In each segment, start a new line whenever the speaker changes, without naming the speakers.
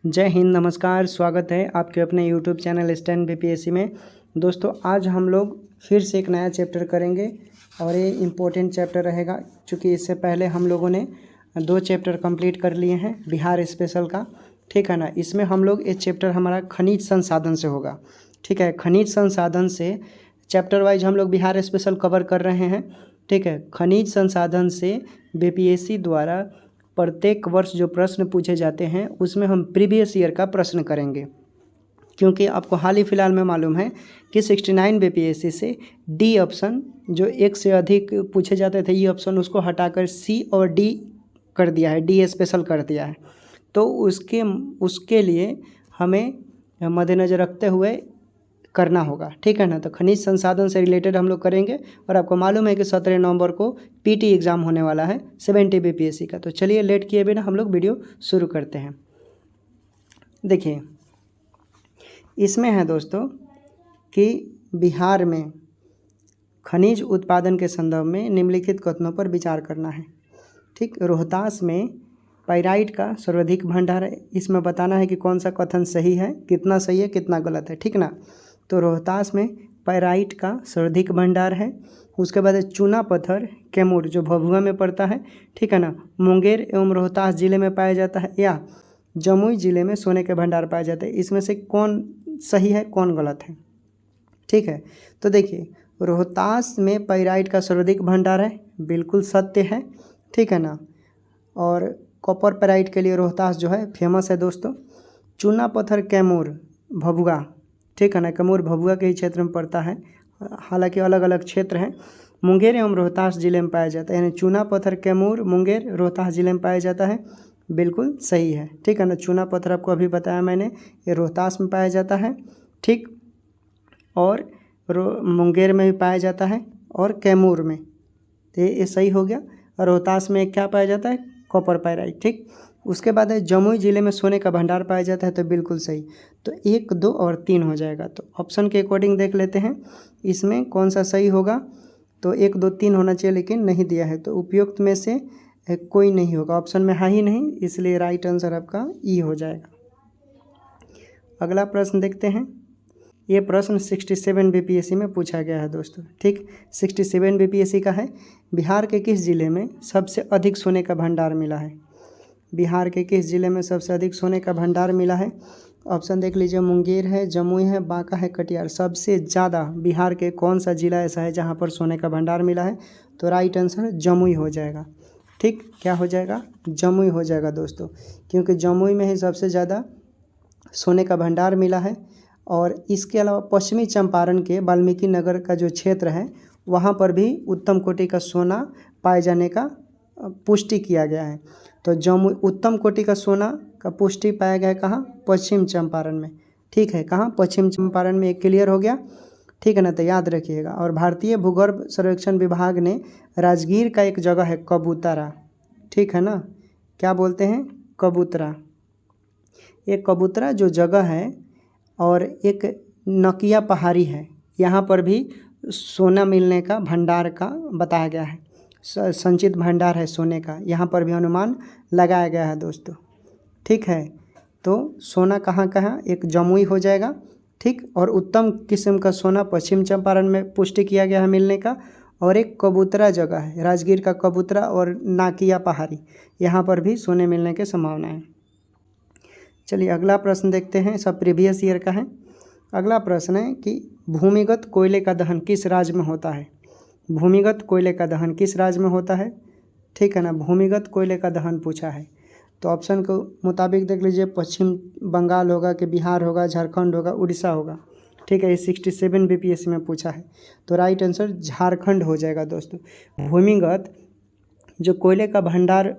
जय हिंद, नमस्कार। स्वागत है आपके अपने YouTube चैनल स्टैंड बीपीएससी में। दोस्तों, आज हम लोग फिर से एक नया चैप्टर करेंगे और ये इम्पोर्टेंट चैप्टर रहेगा, क्योंकि इससे पहले हम लोगों ने 2 चैप्टर कंप्लीट कर लिए हैं बिहार स्पेशल का। ठीक है ना। इसमें हम लोग ये चैप्टर हमारा खनिज संसाधन से होगा। ठीक है, खनिज संसाधन से चैप्टर वाइज हम लोग बिहार स्पेशल कवर कर रहे हैं। ठीक है, खनिज संसाधन से बीपीएससी द्वारा प्रत्येक वर्ष जो प्रश्न पूछे जाते हैं उसमें हम प्रीवियस ईयर का प्रश्न करेंगे, क्योंकि आपको हाल ही फिलहाल में मालूम है कि 69 बीपीएससी से डी ऑप्शन जो एक से अधिक पूछे जाते थे, ये ऑप्शन उसको हटाकर सी और डी कर दिया है, डी स्पेशल कर दिया है। तो उसके लिए हमें मद्देनज़र रखते हुए करना होगा। ठीक है ना। तो खनिज संसाधन से रिलेटेड हम लोग करेंगे और आपको मालूम है कि 17 नवंबर को पीटी एग्ज़ाम होने वाला है 70 बीपीएससी का। तो चलिए लेट किए बिना हम लोग वीडियो शुरू करते हैं। देखिए, इसमें है दोस्तों कि बिहार में खनिज उत्पादन के संदर्भ में निम्नलिखित कथनों पर विचार करना है। ठीक, रोहतास में पाइराइट का सर्वाधिक भंडार है। इसमें बताना है कि कौन सा कथन सही है, कितना सही है, कितना गलत है। ठीक ना। तो रोहतास में पाइराइट का सर्वाधिक भंडार है। उसके बाद चूना पत्थर कैमूर जो भभुआ में पड़ता है। ठीक है ना। मुंगेर एवं रोहतास ज़िले में पाया जाता है, या जमुई ज़िले में सोने के भंडार पाए जाते हैं। इसमें से कौन सही है, कौन गलत है? ठीक है, तो देखिए, रोहतास में पाइराइट का सर्वाधिक भंडार है, बिल्कुल सत्य है। ठीक है ना। और कॉपर पाइराइट के लिए रोहतास जो है फेमस है दोस्तों। चूना पत्थर कैमूर भभुआ, ठीक है ना, कैमूर भभुआ के ही क्षेत्र में पड़ता है, हालांकि अलग अलग क्षेत्र हैं। मुंगेर एवं रोहतास ज़िले में पाया जाता है, यानी चूना पत्थर कैमूर मुंगेर रोहतास ज़िले में पाया जाता है, बिल्कुल सही है। ठीक है ना। चूना पत्थर आपको अभी बताया मैंने, ये रोहतास में पाया जाता है। ठीक, और मुंगेर में भी पाया जाता है और कैमूर में, तो ये सही हो गया। रोहतास में क्या पाया जाता है? Copper pyrite. ठीक, उसके बाद है जमुई ज़िले में सोने का भंडार पाया जाता है, तो बिल्कुल सही। तो 1, 2 और 3 हो जाएगा। तो ऑप्शन के अकॉर्डिंग देख लेते हैं इसमें कौन सा सही होगा। तो 1, 2, 3 होना चाहिए, लेकिन नहीं दिया है, तो उपयुक्त में से कोई नहीं होगा। ऑप्शन में है ही नहीं, इसलिए राइट आंसर आपका ई हो जाएगा। अगला प्रश्न देखते हैं। ये प्रश्न 67 बीपीएससी में पूछा गया है दोस्तों। ठीक, 67 बीपीएससी का है। बिहार के किस ज़िले में सबसे अधिक सोने का भंडार मिला है? बिहार के किस ज़िले में सबसे अधिक सोने का भंडार मिला है? ऑप्शन देख लीजिए, मुंगेर है, जमुई है, बांका है, कटिहार। सबसे ज़्यादा बिहार के कौन सा ज़िला ऐसा है जहाँ पर सोने का भंडार मिला है? तो राइट आंसर जमुई हो जाएगा। ठीक, क्या हो जाएगा? जमुई हो जाएगा दोस्तों, क्योंकि जमुई में ही सबसे ज़्यादा सोने का भंडार मिला है। और इसके अलावा पश्चिमी चंपारण के वाल्मीकि नगर का जो क्षेत्र है, वहाँ पर भी उत्तम कोटि का सोना पाए जाने का पुष्टि किया गया है। तो जमुई उत्तम कोटि का सोना का पुष्टि पाया गया है कहाँ? पश्चिम चंपारण में। ठीक है, कहाँ? पश्चिम चंपारण में। एक क्लियर हो गया। ठीक है ना। तो याद रखिएगा। और भारतीय भूगर्भ सर्वेक्षण विभाग ने राजगीर का एक जगह है कबूतरा, ठीक है ना, क्या बोलते हैं? कबूतरा। एक कबूतरा जो जगह है और एक नकिया पहाड़ी है, यहाँ पर भी सोना मिलने का भंडार का बताया गया है, संचित भंडार है सोने का, यहाँ पर भी अनुमान लगाया गया है दोस्तों। ठीक है, तो सोना कहाँ कहाँ? एक जमुई हो जाएगा। ठीक, और उत्तम किस्म का सोना पश्चिम चंपारण में पुष्टि किया गया है मिलने का। और एक कबूतरा जगह है, राजगीर का कबूतरा और नाकिया पहाड़ी, यहाँ पर भी सोने मिलने की संभावना है। चलिए अगला प्रश्न देखते हैं, सब प्रीवियस ईयर का है। अगला प्रश्न है कि भूमिगत कोयले का दहन किस राज्य में होता है? भूमिगत कोयले का दहन किस राज्य में होता है? ठीक है ना। भूमिगत कोयले का दहन पूछा है, तो ऑप्शन के मुताबिक देख लीजिए, पश्चिम बंगाल होगा कि बिहार होगा, झारखंड होगा, उड़ीसा होगा। ठीक है, ये 67 बीपीएससी में पूछा है, तो राइट आंसर झारखंड हो जाएगा दोस्तों। भूमिगत जो कोयले का भंडार,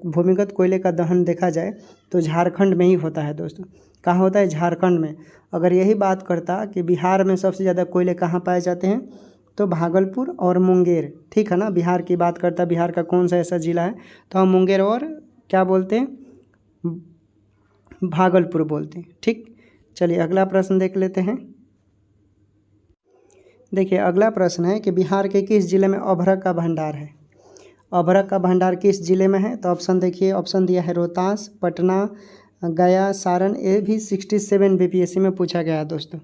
भूमिगत कोयले का दहन देखा जाए तो झारखंड में ही होता है दोस्तों। कहाँ होता है? झारखंड में। अगर यही बात करता कि बिहार में सबसे ज़्यादा कोयले कहाँ पाए जाते हैं, तो भागलपुर और मुंगेर। ठीक है ना। बिहार की बात करता, बिहार का कौन सा ऐसा ज़िला है, तो हम मुंगेर और क्या बोलते हैं? भागलपुर बोलते हैं। ठीक, चलिए अगला प्रश्न देख लेते हैं। देखिए, अगला प्रश्न है कि बिहार के किस ज़िले में अभ्रक का भंडार है? अभ्रक का भंडार किस ज़िले में है? तो ऑप्शन देखिए, ऑप्शन दिया है रोहतास, पटना, गया, सारण, ये भी 67 बीपीएससी में पूछा गया है दोस्तों।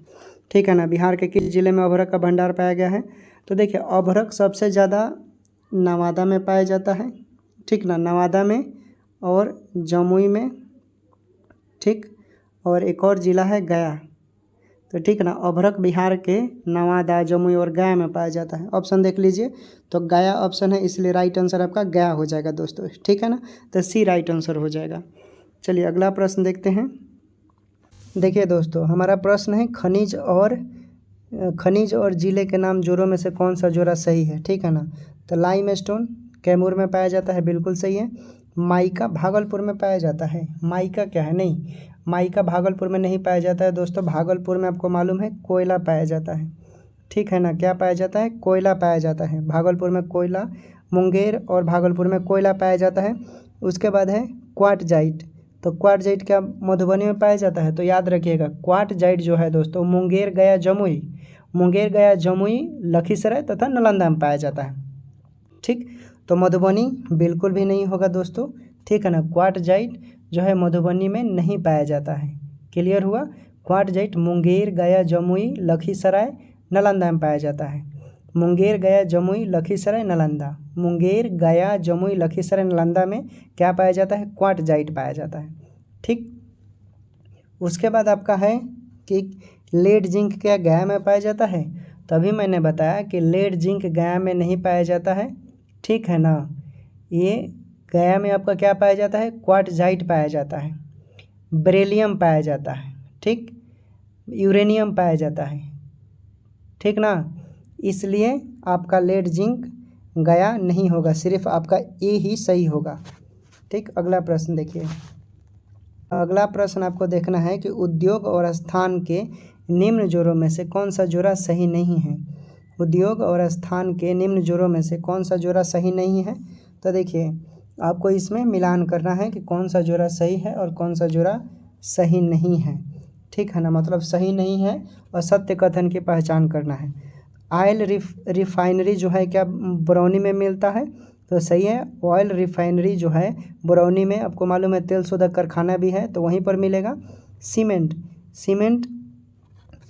ठीक है ना। बिहार के किस जिले में अभ्रक का भंडार पाया गया है? तो देखिए अभ्रक सबसे ज़्यादा नवादा में पाया जाता है। ठीक ना, नवादा में और जमुई में। ठीक, और एक और ज़िला है गया। तो ठीक है ना, अभ्रक बिहार के नवादा, जमुई और गया में पाया जाता है। ऑप्शन देख लीजिए, तो गया ऑप्शन है, इसलिए राइट आंसर आपका गया हो जाएगा दोस्तों। ठीक है ना, तो सी राइट आंसर हो जाएगा। चलिए अगला प्रश्न देखते हैं। देखिए दोस्तों, हमारा प्रश्न है खनिज और जिले के नाम जोड़ों में से कौन सा जोड़ा सही है? ठीक है ना। तो लाइम स्टोन कैमूर में पाया जाता है, बिल्कुल सही है। माइका भागलपुर में पाया जाता है। माइका क्या है? नहीं, माइका भागलपुर में नहीं पाया जाता है दोस्तों। भागलपुर में आपको मालूम है कोयला पाया जाता है। ठीक है ना, क्या पाया जाता है? कोयला पाया जाता है। भागलपुर में कोयला, मुंगेर और भागलपुर में कोयला पाया जाता है। उसके बाद है क्वार्टजाइट। तो क्वार्टजाइट क्या मधुबनी में पाया जाता है? तो याद रखिएगा, क्वार्टजाइट जो है दोस्तों मुंगेर, गया, जमुई, लखीसराय तथा नालंदा में पाया जाता है। ठीक, तो मधुबनी बिल्कुल भी नहीं होगा दोस्तों। ठीक है ना, क्वार्टजाइट जो है मधुबनी में नहीं पाया जाता है। क्लियर हुआ? क्वार्टजाइट मुंगेर, गया, जमुई, लखीसराय, नालंदा में पाया जाता है। मुंगेर, गया, जमुई, लखीसराय, नालंदा। मुंगेर, गया, जमुई, लखीसराय, नालंदा में क्या पाया जाता है? क्वार्टजाइट पाया जाता है। ठीक, उसके बाद आपका है कि लेड जिंक क्या गया में पाया जाता है? तभी मैंने बताया कि लेड जिंक गया में नहीं पाया जाता है। ठीक है ना, ये गया में आपका क्या पाया जाता है? क्वार्टजाइट पाया जाता है, बेरिलियम पाया जाता है। ठीक, यूरेनियम पाया जाता है। ठीक ना, इसलिए आपका लेड जिंक गया नहीं होगा, सिर्फ आपका ए ही सही होगा। ठीक, अगला प्रश्न देखिए। अगला प्रश्न आपको देखना है कि उद्योग और स्थान के निम्न जोड़ों में से कौन सा जोड़ा सही नहीं है? उद्योग और स्थान के निम्न जोड़ों में से कौन सा जोड़ा सही नहीं है? तो देखिए आपको इसमें मिलान करना है कि कौन सा जोड़ा सही है और कौन सा जोड़ा सही नहीं है। ठीक है ना, मतलब सही नहीं है और सत्य कथन की पहचान करना है। ऑयल रिफाइनरी जो है क्या बरौनी में मिलता है? तो सही है, ऑयल रिफाइनरी जो है बरौनी में, आपको मालूम है तेल शोधक कारखाना भी है तो वहीं पर मिलेगा। सीमेंट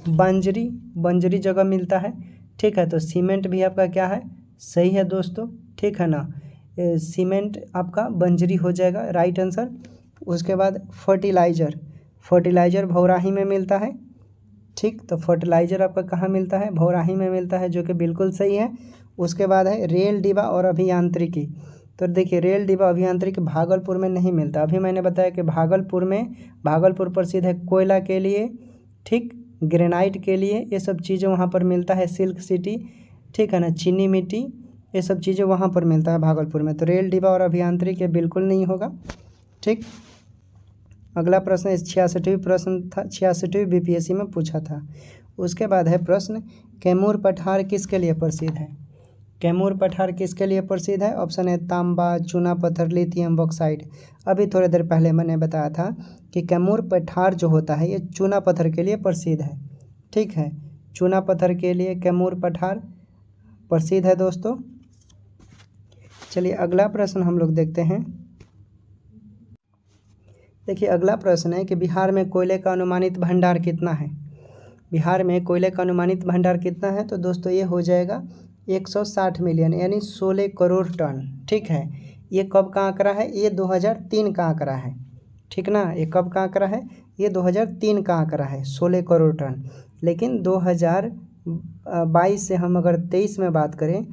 बंजरी जगह मिलता है। ठीक है, तो सीमेंट भी आपका क्या है? सही है दोस्तों। ठीक है ना, सीमेंट आपका बंजरी हो जाएगा राइट आंसर। उसके बाद फर्टिलाइज़र भौराही में मिलता है। ठीक, तो फर्टिलाइज़र आपका कहाँ मिलता है? भौराही में मिलता है, जो कि बिल्कुल सही है। उसके बाद है रेल डिब्बा और अभियांत्रिकी। तो देखिए रेल डिब्बा अभियांत्रिकी भागलपुर में नहीं मिलता। अभी मैंने बताया कि भागलपुर प्रसिद्ध है कोयला के लिए। ठीक, ग्रेनाइट के लिए, ये सब चीज़ें वहाँ पर मिलता है। सिल्क सिटी, ठीक है ना, चीनी मिट्टी, ये सब चीज़ें वहाँ पर मिलता है भागलपुर में। तो रेल डिब्बा और अभियांत्रिकी बिल्कुल नहीं होगा। ठीक, अगला प्रश्न 66वां प्रश्न था, 66वीं बीपीएससी में पूछा था। उसके बाद है प्रश्न कैमूर पठार किसके लिए प्रसिद्ध है? कैमूर पठार किसके लिए प्रसिद्ध है? ऑप्शन है तांबा, चूना पत्थर, लिथियम, बॉक्साइट। अभी थोड़ी देर पहले मैंने बताया था कि कैमूर पठार जो होता है ये चूना पत्थर के लिए प्रसिद्ध है। ठीक है, चूना पत्थर के लिए कैमूर पठार प्रसिद्ध है दोस्तों। चलिए अगला प्रश्न हम लोग देखते हैं। देखिए अगला प्रश्न है कि बिहार में कोयले का अनुमानित भंडार कितना है? बिहार में कोयले का अनुमानित भंडार कितना है? तो दोस्तों ये हो जाएगा 160 मिलियन, यानी 16 करोड़ टन। ठीक है, ये कब का आंकड़ा है? ये 2003 का आंकड़ा है। ठीक ना, ये कब का आंकड़ा है? ये 2003 का आंकड़ा है, 16 करोड़ टन। लेकिन 2022 से हम अगर 23 में बात करें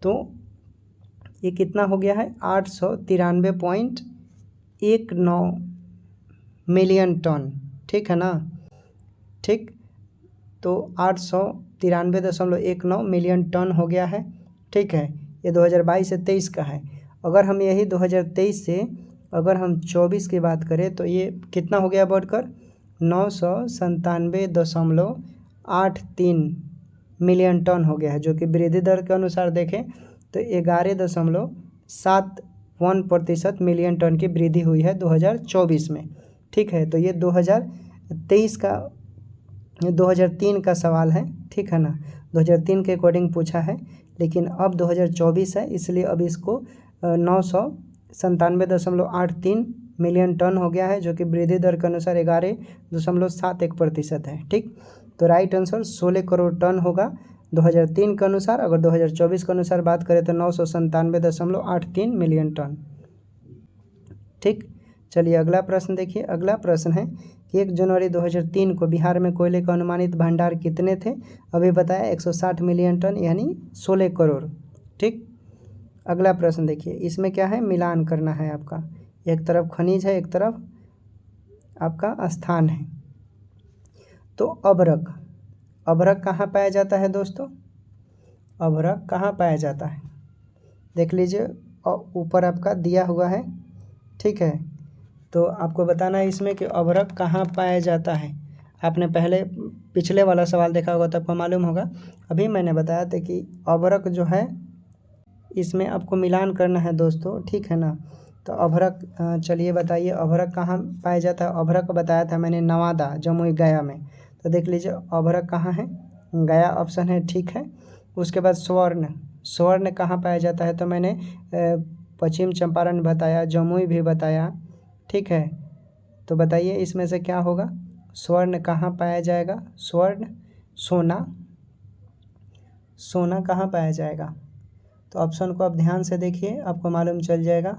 तो ये कितना हो गया है? 893.19 मिलियन टन। ठीक है ना। ठीक, तो 893.19 मिलियन टन हो गया है। ठीक है, ये 2022 से 23 का है। अगर हम यही 2023 से अगर हम 24 की बात करें तो ये कितना हो गया बढ़कर? 997.83 मिलियन टन हो गया है, जो कि वृद्धि दर के अनुसार देखें तो 11.71% मिलियन टन की वृद्धि हुई है 2024 में। ठीक है, तो ये 2003 का सवाल है। ठीक है ना, 2003 के अकॉर्डिंग पूछा है, लेकिन अब 2024 है, इसलिए अब इसको 997.83 मिलियन टन हो गया है, जो कि वृद्धि दर के अनुसार 11.71% है। ठीक, तो राइट आंसर 16 करोड़ टन होगा 2003 के अनुसार। अगर 2024 के अनुसार बात करें तो 997.83 मिलियन टन। ठीक, चलिए अगला प्रश्न देखिए। अगला प्रश्न है कि 1 जनवरी 2003 को बिहार में कोयले का अनुमानित भंडार कितने थे? अभी बताया 160 मिलियन टन यानी 16 करोड़। ठीक, अगला प्रश्न देखिए, इसमें क्या है, मिलान करना है आपका। एक तरफ खनिज है, एक तरफ आपका स्थान है। तो अभ्रक, अभ्रक कहाँ पाया जाता है दोस्तों? अभ्रक कहाँ पाया जाता है देख लीजिए, ऊपर आपका दिया हुआ है। ठीक है, तो आपको बताना है इसमें कि अभ्रक कहाँ पाया जाता है। आपने पहले पिछले वाला सवाल देखा होगा तो आपको मालूम होगा। अभी मैंने बताया था कि अभ्रक जो है इसमें आपको मिलान करना है दोस्तों। ठीक है ना, तो अभ्रक चलिए बताइए अभ्रक कहाँ पाया जाता है। अभ्रक बताया था मैंने नवादा, जमुई, गया में। तो देख लीजिए अभ्रक कहाँ है, गया ऑप्शन है। ठीक है, उसके बाद स्वर्ण, स्वर्ण कहाँ पाया जाता है? तो मैंने पश्चिम चंपारण बताया, जमुई भी बताया। ठीक है, तो बताइए इसमें से क्या होगा, स्वर्ण कहाँ पाया जाएगा? स्वर्ण, सोना, सोना कहाँ पाया जाएगा? तो ऑप्शन को आप ध्यान से देखिए, आपको मालूम चल जाएगा।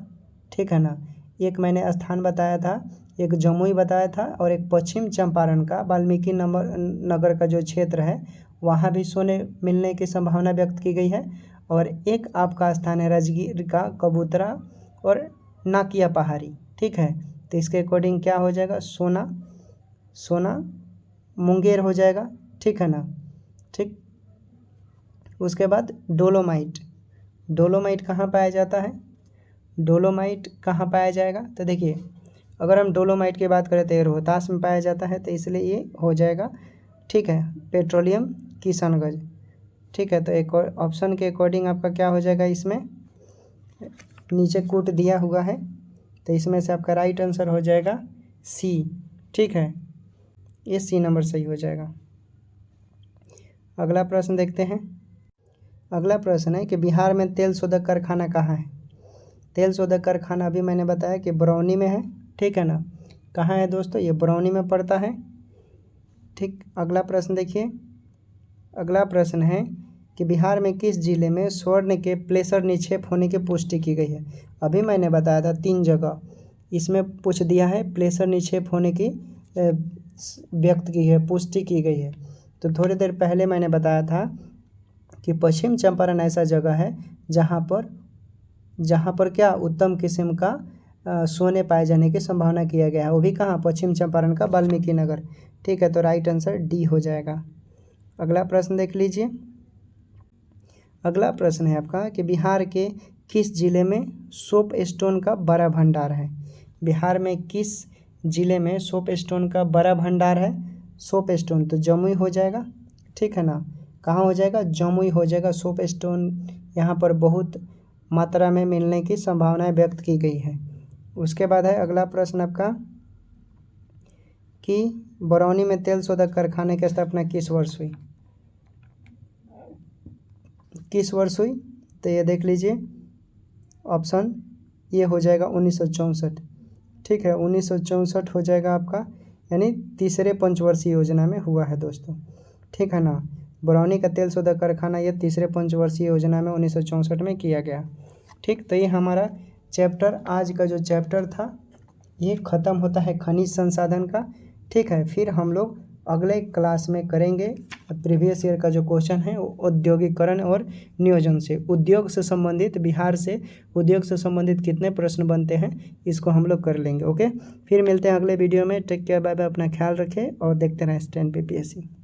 ठीक है ना, एक मैंने स्थान बताया था, एक जमुई बताया था, और एक पश्चिम चंपारण का वाल्मीकि नगर का जो क्षेत्र है वहाँ भी सोने मिलने की संभावना व्यक्त की गई है। और एक आपका स्थान है राजगीर का कबूतरा और नाकिया पहाड़ी। ठीक है, तो इसके अकॉर्डिंग क्या हो जाएगा, सोना, सोना मुंगेर हो जाएगा। ठीक है ना। ठीक, उसके बाद डोलोमाइट, डोलोमाइट कहाँ पाया जाता है? डोलोमाइट कहाँ पाया जाएगा? तो देखिए अगर हम डोलोमाइट की बात करें तो ये रोहतास में पाया जाता है, तो इसलिए ये हो जाएगा। ठीक है, पेट्रोलियम किशनगंज। ठीक है, तो एक ऑप्शन के अकॉर्डिंग आपका क्या हो जाएगा, इसमें नीचे कूट दिया हुआ है, तो इसमें से आपका राइट आंसर हो जाएगा सी। ठीक है, ये सी नंबर सही हो जाएगा। अगला प्रश्न देखते हैं। अगला प्रश्न है कि बिहार में तेल शोधक कारखाना कहाँ है? तेल शोधक कारखाना अभी मैंने बताया कि बरौनी में है। ठीक है ना, कहाँ है दोस्तों? ये बरौनी में पड़ता है। ठीक, अगला प्रश्न देखिए। अगला प्रश्न है कि बिहार में किस जिले में स्वर्ण के प्लेसर निक्षेप होने की पुष्टि की गई है? अभी मैंने बताया था 3 जगह, इसमें पूछ दिया है प्लेसर निक्षेप होने की व्यक्त की है, पुष्टि की गई है। तो थोड़ी देर पहले मैंने बताया था कि पश्चिम चंपारण ऐसा जगह है जहाँ पर क्या उत्तम किस्म का सोने पाए जाने की संभावना किया गया है। वो भी कहाँ? पश्चिम चंपारण का वाल्मीकि नगर। ठीक है, तो राइट आंसर डी हो जाएगा। अगला प्रश्न देख लीजिए। अगला प्रश्न है आपका कि बिहार के किस जिले में सोप स्टोन का बड़ा भंडार है? बिहार में किस जिले में सोप स्टोन का बड़ा भंडार है? सोप स्टोन तो जमुई हो जाएगा। ठीक है ना, कहाँ हो जाएगा? जमुई हो जाएगा। सोप स्टोन यहाँ पर बहुत मात्रा में मिलने की संभावनाएं व्यक्त की गई है। उसके बाद है अगला प्रश्न आपका कि बरौनी में तेल शोधक कारखाने की स्थापना किस वर्ष हुई? किस वर्ष हुई? तो ये देख लीजिए, ऑप्शन ये हो जाएगा 1964। ठीक है, 1964 हो जाएगा आपका, यानी तीसरे पंचवर्षीय योजना में हुआ है दोस्तों। ठीक है ना, बरौनी का तेल शोधक कारखाना ये तीसरे पंचवर्षीय योजना में 1964 में किया गया। ठीक, तो ये हमारा चैप्टर, आज का जो चैप्टर था ये ख़त्म होता है खनिज संसाधन का। ठीक है, फिर हम लोग अगले क्लास में करेंगे प्रीवियस ईयर का जो क्वेश्चन है औद्योगिकरण और नियोजन से, उद्योग से संबंधित, बिहार से उद्योग से संबंधित कितने प्रश्न बनते हैं इसको हम लोग कर लेंगे। ओके, फिर मिलते हैं अगले वीडियो में। टेक केयर, बाय बाय, अपना ख्याल रखें और देखते रहें स्टैंड PPSC।